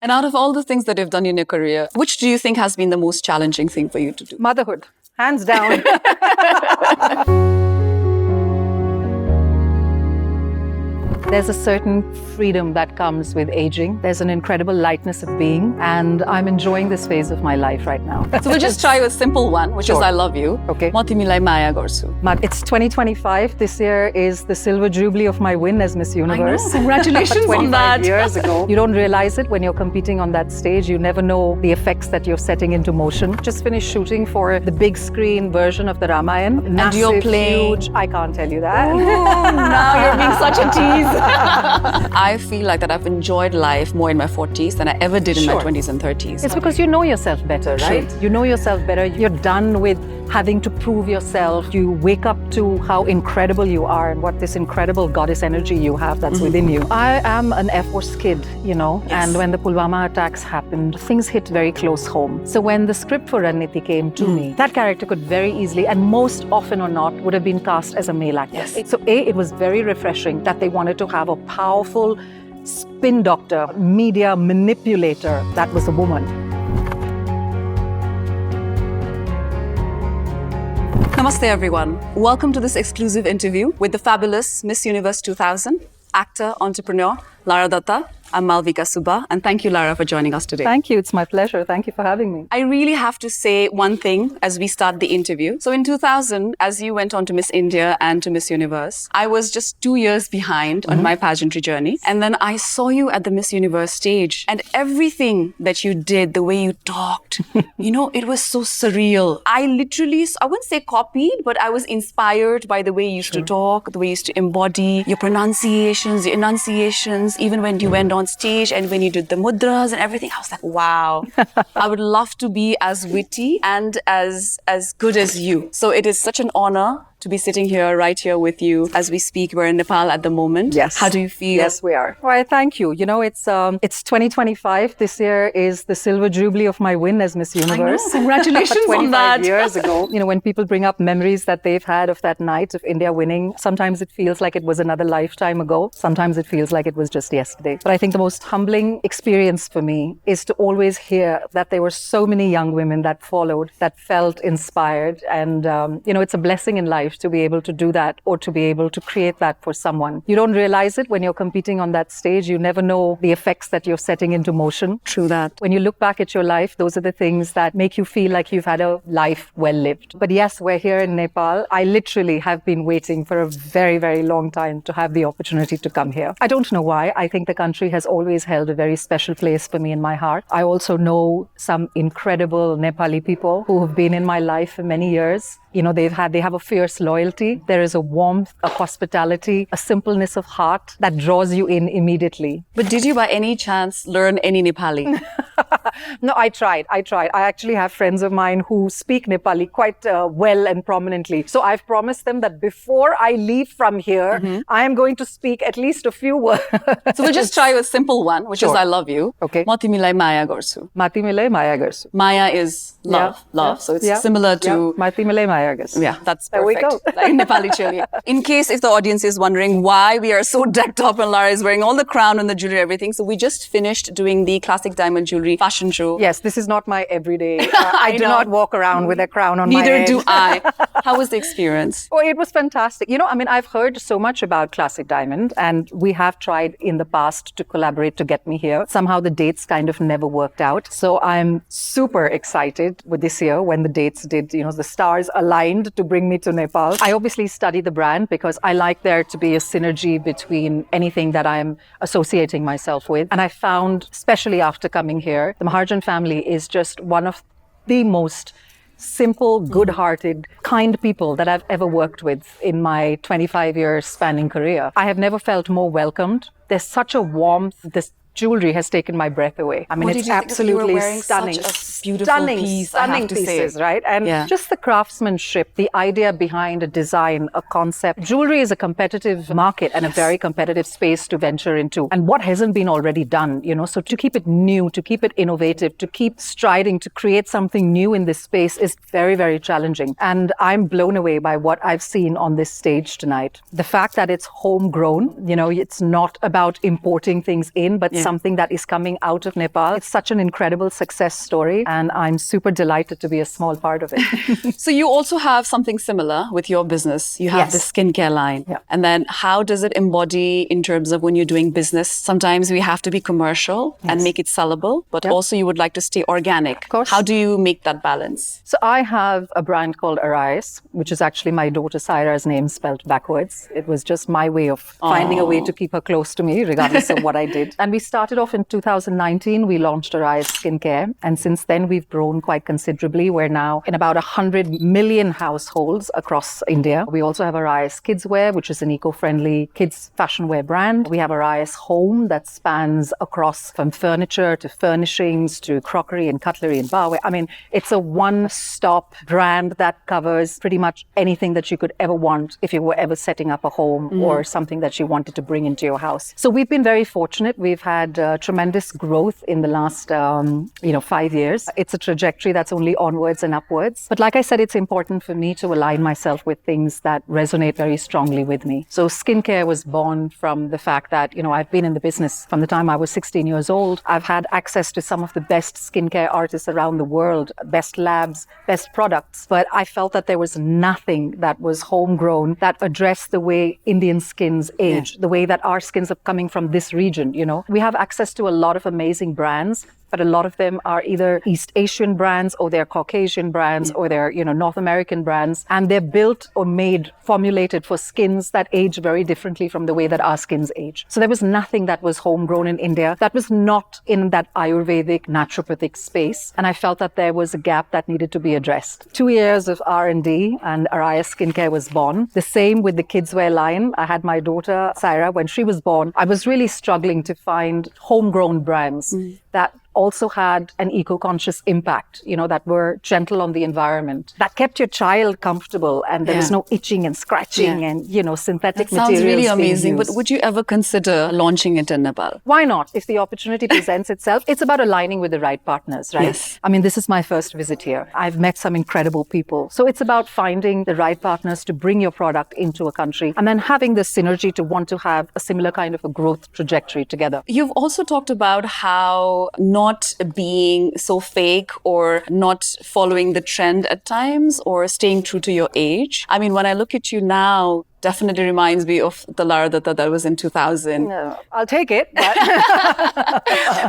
And out of all the things that you've done in your career, which do you think has been the most challenging thing for you to do? Motherhood, hands down. There's a certain freedom that comes with aging. There's an incredible lightness of being, and I'm enjoying this phase of my life right now. So we'll just try a simple one, which is I love you. Okay. म तिमीलाई माया गर्छु. It's 2025. This year is the silver jubilee of my win as Miss Universe. I know. Congratulations on that. 25 years ago. You don't realize it when you're competing on that stage. You never know the effects that you're setting into motion. Just finished shooting for the big screen version of the Ramayana. And you're playing. Huge. I can't tell you that. Ooh, now you're being such a tease. I feel like that I've enjoyed life more in my 40s than I ever did in my 20s and 30s. It's because you know yourself better, right? True. You know yourself better. You're done with having to prove yourself. You wake up to how incredible you are and what this incredible goddess energy you have that's within you. I am an Air Force kid, you know, and when the Pulwama attacks happened, things hit very close home. So when the script for Raanneeti came to me, that character could very easily, and most often or not, would have been cast as a male actor. Yes. So it was very refreshing that they wanted to have a powerful spin doctor, media manipulator that was a woman. Namaste everyone. Welcome to this exclusive interview with the fabulous Miss Universe 2000, actor, entrepreneur, Lara Dutta. I'm Malvika Subba, and thank you, Lara, for joining us today. Thank you. It's my pleasure. Thank you for having me. I really have to say one thing as we start the interview. So in 2000, as you went on to Miss India and to Miss Universe, I was just 2 years behind on my pageantry journey. And then I saw you at the Miss Universe stage, and everything that you did, the way you talked, you know, it was so surreal. I literally, I wouldn't say copied, but I was inspired by the way you used to talk, the way you used to embody your pronunciations, your enunciations, even when you went on stage and when you did the mudras and everything, I was like, wow, I would love to be as witty and as good as you. So it is such an honor to be sitting here, right here with you as we speak. We're in Nepal at the moment. Yes. How do you feel? Yes, we are. Well, thank you. You know, it's 2025. This year is the silver jubilee of my win as Miss Universe. I know. Congratulations on that. 25 years ago. You know, when people bring up memories that they've had of that night of India winning, sometimes it feels like it was another lifetime ago. Sometimes it feels like it was just yesterday. But I think the most humbling experience for me is to always hear that there were so many young women that followed, that felt inspired. And, you know, it's a blessing in life to be able to do that or to be able to create that for someone. You don't realize it when you're competing on that stage. You never know the effects that you're setting into motion. True that. When you look back at your life, those are the things that make you feel like you've had a life well lived. But yes, we're here in Nepal. I literally have been waiting for a very, very long time to have the opportunity to come here. I don't know why. I think the country has always held a very special place for me in my heart. I also know some incredible Nepali people who have been in my life for many years. You know, they have a fierce loyalty. There is a warmth, a hospitality, a simpleness of heart that draws you in immediately. But did you by any chance learn any Nepali? No, I tried. I actually have friends of mine who speak Nepali quite well and prominently. So I've promised them that before I leave from here, I am going to speak at least a few words. So we'll just try a simple one, which is I love you. Okay. म तिमीलाई माया गर्छु. म तिमीलाई माया गर्छु. Maya is love, love. So it's similar to... म तिमीलाई माया गर्छु. Yeah, that's perfect. There we go. Like Nepali chili. In case if the audience is wondering why we are so decked up and Lara is wearing all the crown and the jewelry, everything. So we just finished doing the classic diamond jewelry fashion show. Yes, this is not my everyday. I do not walk around with a crown on my head. Neither do I. How was the experience? Oh, it was fantastic. You know, I mean, I've heard so much about Classic Diamond, and we have tried in the past to collaborate to get me here. Somehow the dates kind of never worked out. So I'm super excited with this year when the dates did, you know, the stars aligned to bring me to Nepal. I obviously study the brand because I like there to be a synergy between anything that I'm associating myself with. And I found, especially after coming here, the Maharjan family is just one of the most simple, good-hearted, kind people that I've ever worked with in my 25-year spanning career. I have never felt more welcomed. There's such a warmth. This jewelry has taken my breath away. I mean, it's absolutely stunning. Such a beautiful piece, I have to pieces, say. right? And just the craftsmanship, the idea behind a design, a concept. Jewelry is a competitive market and a very competitive space to venture into. And what hasn't been already done, you know? So to keep it new, to keep it innovative, to keep striding, to create something new in this space is very, very challenging. And I'm blown away by what I've seen on this stage tonight. The fact that it's homegrown, you know, it's not about importing things in, but something that is coming out of Nepal. It's such an incredible success story, and I'm super delighted to be a small part of it. So you also have something similar with your business. You have the skincare line. Yeah. And then how does it embody in terms of when you're doing business? Sometimes we have to be commercial and make it sellable, but also you would like to stay organic. Of course. How do you make that balance? So I have a brand called Arias, which is actually my daughter Saira's name spelled backwards. It was just my way of finding a way to keep her close to me, regardless of what I did. And we started off in 2019. We launched Arias Skincare. And since then, we've grown quite considerably. We're now in about 100 million households across India. We also have Arias Kidswear, which is an eco-friendly kids fashion wear brand. We have Arias Home that spans across from furniture to furnishings to crockery and cutlery and barware. I mean, it's a one-stop brand that covers pretty much anything that you could ever want if you were ever setting up a home or something that you wanted to bring into your house. So we've been very fortunate. We've had tremendous growth in the last 5 years. It's a trajectory that's only onwards and upwards. But like I said, it's important for me to align myself with things that resonate very strongly with me. So skincare was born from the fact that, I've been in the business from the time I was 16 years old. I've had access to some of the best skincare artists around the world, best labs, best products. But I felt that there was nothing that was homegrown that addressed the way Indian skins age, the way that our skins are coming from this region, We have access to a lot of amazing brands, but a lot of them are either East Asian brands or they're Caucasian brands or they're, North American brands. And they're built or formulated for skins that age very differently from the way that our skins age. So there was nothing that was homegrown in India that was not in that Ayurvedic, naturopathic space. And I felt that there was a gap that needed to be addressed. 2 years of R&D and Arias Skincare was born. The same with the kidswear line. I had my daughter, Saira, when she was born. I was really struggling to find homegrown brands that also had an eco-conscious impact, that were gentle on the environment, that kept your child comfortable and there was no itching and scratching and, synthetic materials. Sounds really amazing, but would you ever consider launching it in Nepal? Why not? If the opportunity presents itself, it's about aligning with the right partners, right? Yes. I mean, this is my first visit here. I've met some incredible people. So it's about finding the right partners to bring your product into a country and then having the synergy to want to have a similar kind of a growth trajectory together. You've also talked about how not being so fake or not following the trend at times or staying true to your age. I mean, when I look at you now, definitely reminds me of the Lara Dutta that was in 2000. No, I'll take it, but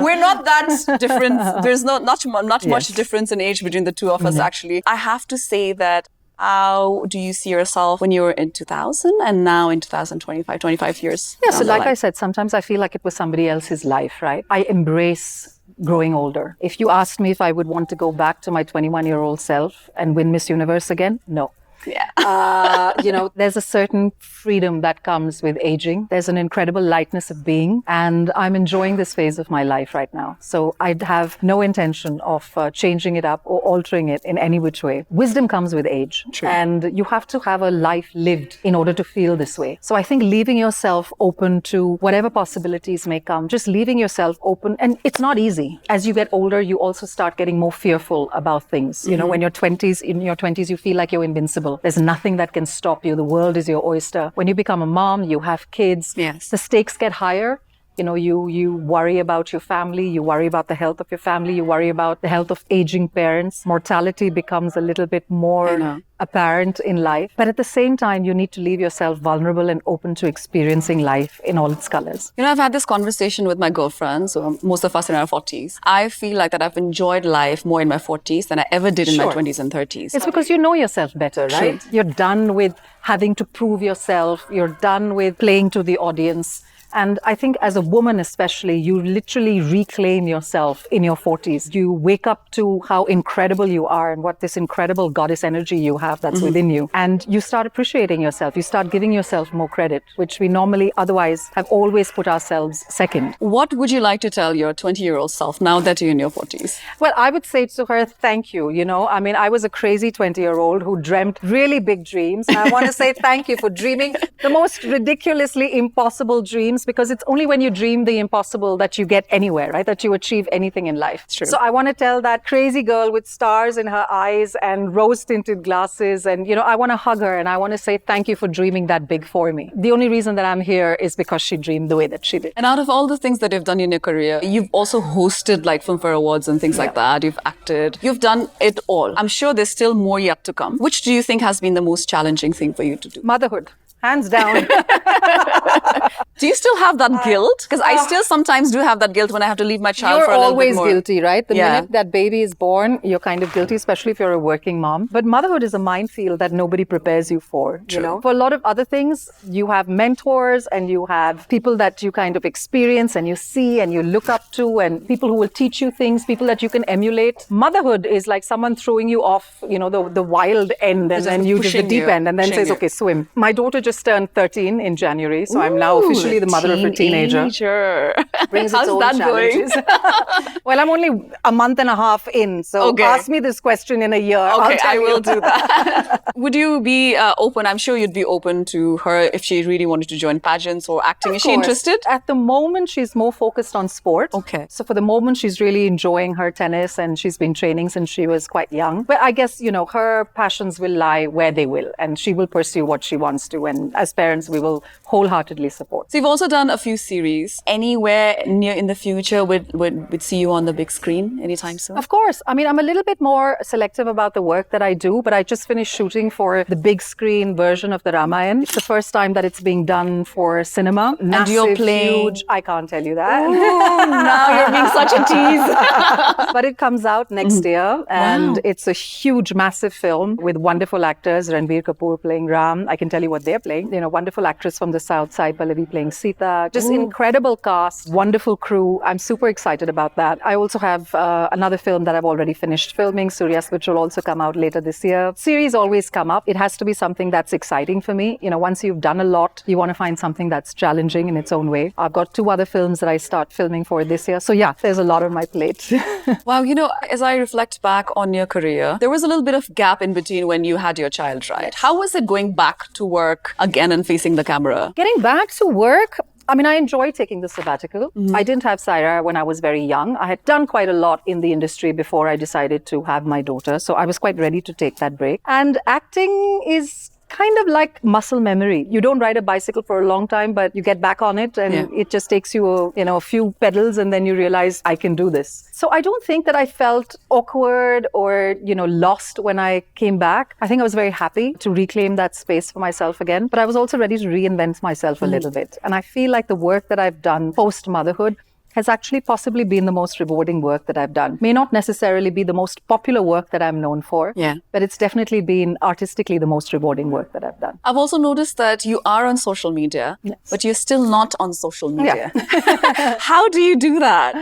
we're not that different. There's not much difference in age between the two of us, actually. I have to say that how do you see yourself when you were in 2000 and now in 2025, 25 years? Yeah, so like I said, sometimes I feel like it was somebody else's life, right? I embrace growing older. If you asked me if I would want to go back to my 21-year-old self and win Miss Universe again, no. Yeah. There's a certain freedom that comes with aging. There's an incredible lightness of being, and I'm enjoying this phase of my life right now. So I'd have no intention of changing it up or altering it in any which way. Wisdom comes with age, and you have to have a life lived in order to feel this way. So I think leaving yourself open to whatever possibilities may come, just leaving yourself open, and it's not easy. As you get older, you also start getting more fearful about things. When you're in your 20s, you feel like you're invincible. There's nothing that can stop you. The world is your oyster. When you become a mom, you have kids. Yes. The stakes get higher. You worry about your family, you worry about the health of your family, you worry about the health of aging parents. Mortality becomes a little bit more apparent in life. But at the same time, you need to leave yourself vulnerable and open to experiencing life in all its colors. I've had this conversation with my girlfriends, so most of us in our 40s. I feel like that I've enjoyed life more in my 40s than I ever did in my 20s and 30s. It's because you know yourself better, right? You're done with having to prove yourself. You're done with playing to the audience. And I think as a woman especially, you literally reclaim yourself in your 40s. You wake up to how incredible you are and what this incredible goddess energy you have that's within you. And you start appreciating yourself. You start giving yourself more credit, which we normally otherwise have always put ourselves second. What would you like to tell your 20-year-old self now that you're in your 40s? Well, I would say to her, thank you. I was a crazy 20-year-old who dreamt really big dreams. And I want to say thank you for dreaming the most ridiculously impossible dreams dreams, because it's only when you dream the impossible that you get anywhere, right? That you achieve anything in life. True. So I want to tell that crazy girl with stars in her eyes and rose-tinted glasses, and, I want to hug her and I want to say thank you for dreaming that big for me. The only reason that I'm here is because she dreamed the way that she did. And out of all the things that you've done in your career, you've also hosted like Filmfare Awards and things like that. You've acted. You've done it all. I'm sure there's still more yet to come. Which do you think has been the most challenging thing for you to do? Motherhood. Hands down. Do you still have that guilt? Because I still sometimes do have that guilt when I have to leave my child for a little bit more. You're always guilty, right? The minute that baby is born, you're kind of guilty, especially if you're a working mom. But motherhood is a minefield that nobody prepares you for, For a lot of other things, you have mentors and you have people that you kind of experience and you see and you look up to, and people who will teach you things, people that you can emulate. Motherhood is like someone throwing you off, the wild end, and then you just the deep end, and then says, okay, swim. My daughter just turned 13 in January, so I'm now officially the mother of a teenager. Brings its own challenges. Well, I'm only a month and a half in, so ask me this question in a year. Okay, I will do that. Would you be open? I'm sure you'd be open to her if she really wanted to join pageants or acting. Is she interested? At the moment, she's more focused on sport. Okay. So for the moment, she's really enjoying her tennis, and she's been training since she was quite young. But I guess, her passions will lie where they will, and she will pursue what she wants to. And as parents, we will wholeheartedly support. So you've also done a few series. Anywhere near in the future would see you on the big screen anytime soon? Of course. I mean, I'm a little bit more selective about the work that I do, but I just finished shooting for the big screen version of the Ramayana. It's the first time that it's being done for cinema. Massive, and you're playing... huge. I can't tell you that. Ooh, now you're being such a tease. But it comes out next year, and it's a huge, massive film with wonderful actors. Ranbir Kapoor playing Ram. I can tell you what they're playing. Wonderful actress from the South Side, Pallavi playing Sita. Just incredible cast, wonderful crew. I'm super excited about that. I also have another film that I've already finished filming, Suryas, which will also come out later this year. Series always come up. It has to be something that's exciting for me. Once you've done a lot, you want to find something that's challenging in its own way. I've got 2 other films that I start filming for this year. So yeah, there's a lot on my plate. Wow, as I reflect back on your career, there was a little bit of gap in between when you had your child, right? Yes. How was it going back to work again and facing the camera? Getting back to work, I mean, I enjoyed taking the sabbatical. I didn't have Saira when I was very young. I had done quite a lot in the industry before I decided to have my daughter. So I was quite ready to take that break. And acting is kind of like muscle memory. You don't ride a bicycle for a long time, but you get back on it and it just takes you a few pedals, and then you realize I can do this. So I don't think that I felt awkward or, lost when I came back. I think I was very happy to reclaim that space for myself again, but I was also ready to reinvent myself a little bit. And I feel like the work that I've done post-motherhood has actually possibly been the most rewarding work that I've done. May not necessarily be the most popular work that I'm known for, but it's definitely been artistically the most rewarding work that I've done. I've also noticed that you are on social media, but you're still not on social media. How do you do that?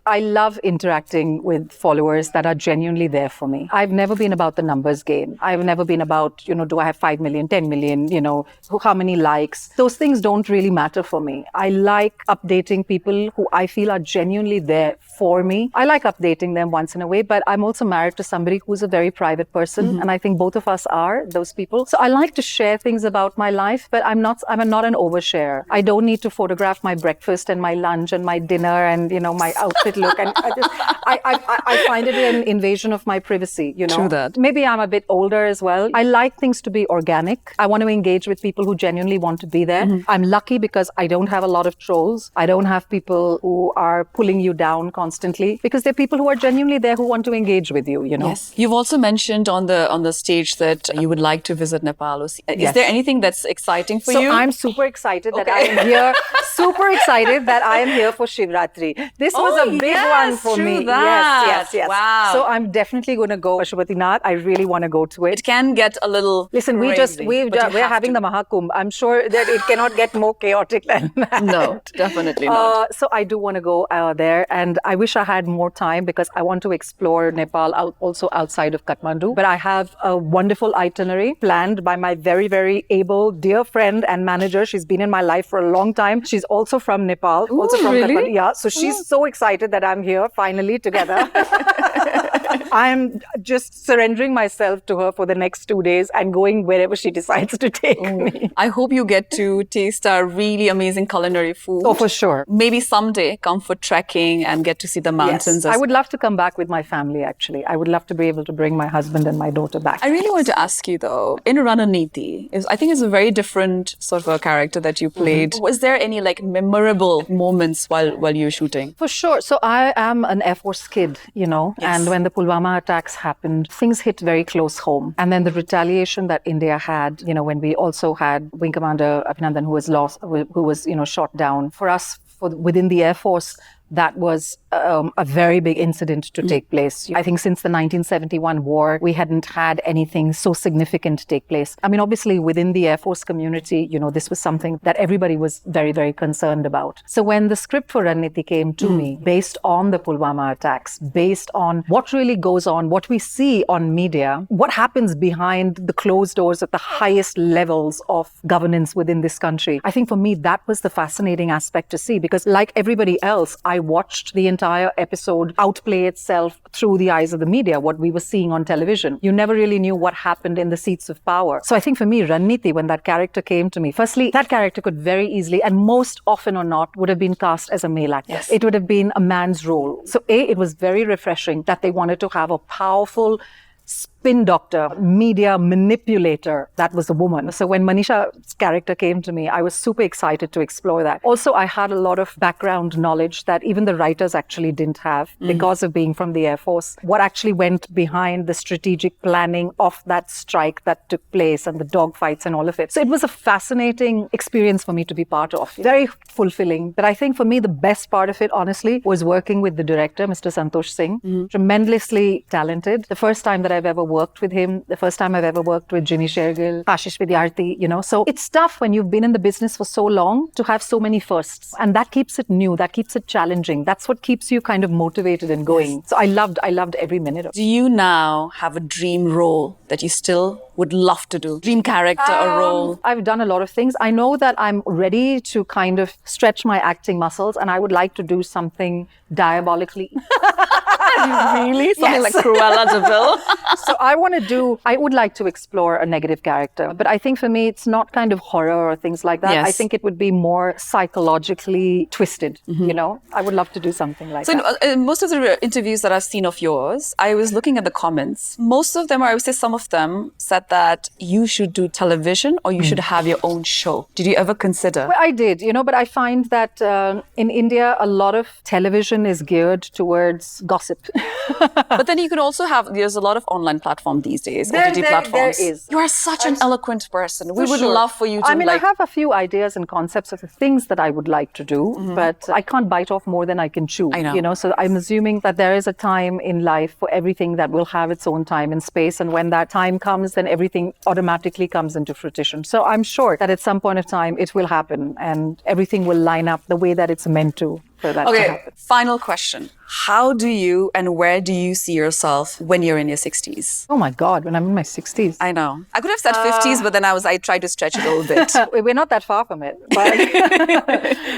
I love interacting with followers that are genuinely there for me. I've never been about the numbers game. I've never been about, do I have 5 million, 10 million, how many likes? Those things don't really matter for me. I like updating people who I feel are genuinely there for me. I like updating them once in a way, but I'm also married to somebody who's a very private person. And I think both of us are those people. So I like to share things about my life, but I'm not an oversharer. I don't need to photograph my breakfast and my lunch and my dinner and, my outfit look, and I find it an invasion of my privacy, True that. Maybe I'm a bit older as well. I like things to be organic. I want to engage with people who genuinely want to be there. I'm lucky because I don't have a lot of trolls. I don't have people who are pulling you down constantly, because they're people who are genuinely there who want to engage with you, Yes. You've also mentioned on the stage that you would like to visit Nepal. Is there anything that's exciting for you? So I'm super excited that I am here. Super excited that I am here for Shivratri. This was a big one for me. Yes. Wow. So I'm definitely going to go Pashupati Nath. I really want to go to it. It can get a little Listen, crazy, we're having the Mahakumbh. I'm sure that it cannot get more chaotic than that. No, definitely not. So I do want to go there, and I wish I had more time because I want to explore Nepal also outside of Kathmandu. But I have a wonderful itinerary planned by my very, very able dear friend and manager. She's been in my life for a long time. She's also from Nepal, also from really? Kathmandu. Yeah, so she's so excited that I'm here finally together. I'm just surrendering myself to her for the next 2 days and going wherever she decides to take me. I hope you get to taste our really amazing culinary food. Oh, for sure. Maybe someday come for trekking and get to see the mountains. Yes. I would love to come back with my family, actually. I would love to be able to bring my husband and my daughter back. I really wanted to ask you though, in Raanneeti, I think it's a very different sort of a character that you played. Was there any like memorable moments while you were shooting? For sure. So I am an Air Force kid, you know, and when the Pulwama attacks happened, things hit very close home. And then the retaliation that India had, you know, when we also had Wing Commander Abhinandan who was, you know, shot down. For us, within the Air Force, that was a very big incident to take place. I think since the 1971 war, we hadn't had anything so significant take place. I mean, obviously within the Air Force community, you know, this was something that everybody was very, very concerned about. So when the script for Raanneeti came to me, based on the Pulwama attacks, based on what really goes on, what we see on media, what happens behind the closed doors at the highest levels of governance within this country, I think for me, that was the fascinating aspect to see, because like everybody else, I watched the entire episode outplay itself through the eyes of the media, what we were seeing on television. You never really knew what happened in the seats of power. So I think for me, Raanneeti, when that character came to me, firstly, that character could very easily, and most often or not, would have been cast as a male actor. Yes. It would have been a man's role. So it was very refreshing that they wanted to have a powerful spin doctor, media manipulator, that was a woman. So when Manisha's character came to me, I was super excited to explore that. Also, I had a lot of background knowledge that even the writers actually didn't have because of being from the Air Force. What actually went behind the strategic planning of that strike that took place and the dogfights and all of it. So it was a fascinating experience for me to be part of. Very fulfilling. But I think for me, the best part of it, honestly, was working with the director, Mr. Santosh Singh. Tremendously talented. The first time that I've ever worked with him, the first time I've ever worked with Ginny Shergill, Kashish Vidyarthi, you know. So it's tough when you've been in the business for so long to have so many firsts. And that keeps it new, that keeps it challenging. That's what keeps you kind of motivated and going. Yes. So I loved every minute of it. Do you now have a dream role that you still would love to do? Dream character or role? I've done a lot of things. I know that I'm ready to kind of stretch my acting muscles, and I would like to do something diabolically. Really? Something like Cruella de Vil? So I would like to explore a negative character. But I think for me, it's not kind of horror or things like that. Yes. I think it would be more psychologically twisted, you know? I would love to do something like that. So in most of the interviews that I've seen of yours, I was looking at the comments. Most of them, or I would say some of them, said that you should do television or you should have your own show. Did you ever consider? Well, I did, you know, but I find that in India, a lot of television is geared towards gossip. But then you can also there's a lot of online platforms these days, OTT platforms. There is. You are such an eloquent person. We would love for you to I have a few ideas and concepts of the things that I would like to do, but I can't bite off more than I can chew. I know. You know, so I'm assuming that there is a time in life for everything that will have its own time and space. And when that time comes, then everything automatically comes into fruition. So I'm sure that at some point of time, it will happen and everything will line up the way that it's meant to. Okay, final question. How do you and where do you see yourself when you're in your 60s? Oh my God, when I'm in my 60s. I know. I could have said 50s, but then I tried to stretch it a little bit. We're not that far from it. But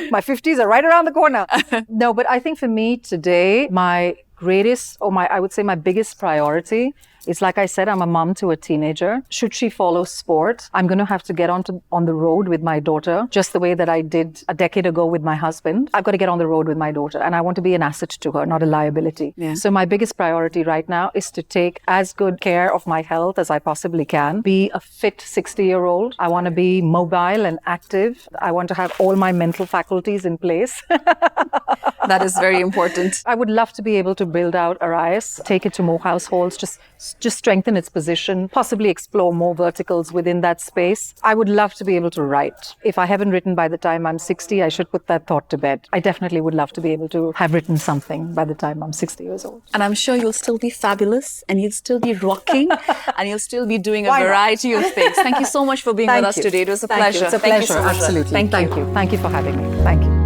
my 50s are right around the corner. No, but I think for me today, my biggest priority is, like I said, I'm a mom to a teenager. Should she follow sport, I'm going to have to get on the road with my daughter, just the way that I did a decade ago with my husband. I've got to get on the road with my daughter, and I want to be an asset to her, not a liability. Yeah. So my biggest priority right now is to take as good care of my health as I possibly can, be a fit 60-year-old. I want to be mobile and active. I want to have all my mental faculties in place. That is very important. I would love to be able to build out Arias, take it to more households, just strengthen its position, possibly explore more verticals within that space. I would love to be able to write. If I haven't written by the time I'm 60, I should put that thought to bed. I definitely would love to be able to have written something by the time I'm 60 years old. And I'm sure you'll still be fabulous and you'll still be rocking and you'll still be doing a variety of things. Thank you so much for being with us today. It was a pleasure. It's a pleasure, absolutely. Thank you. Thank you for having me. Thank you.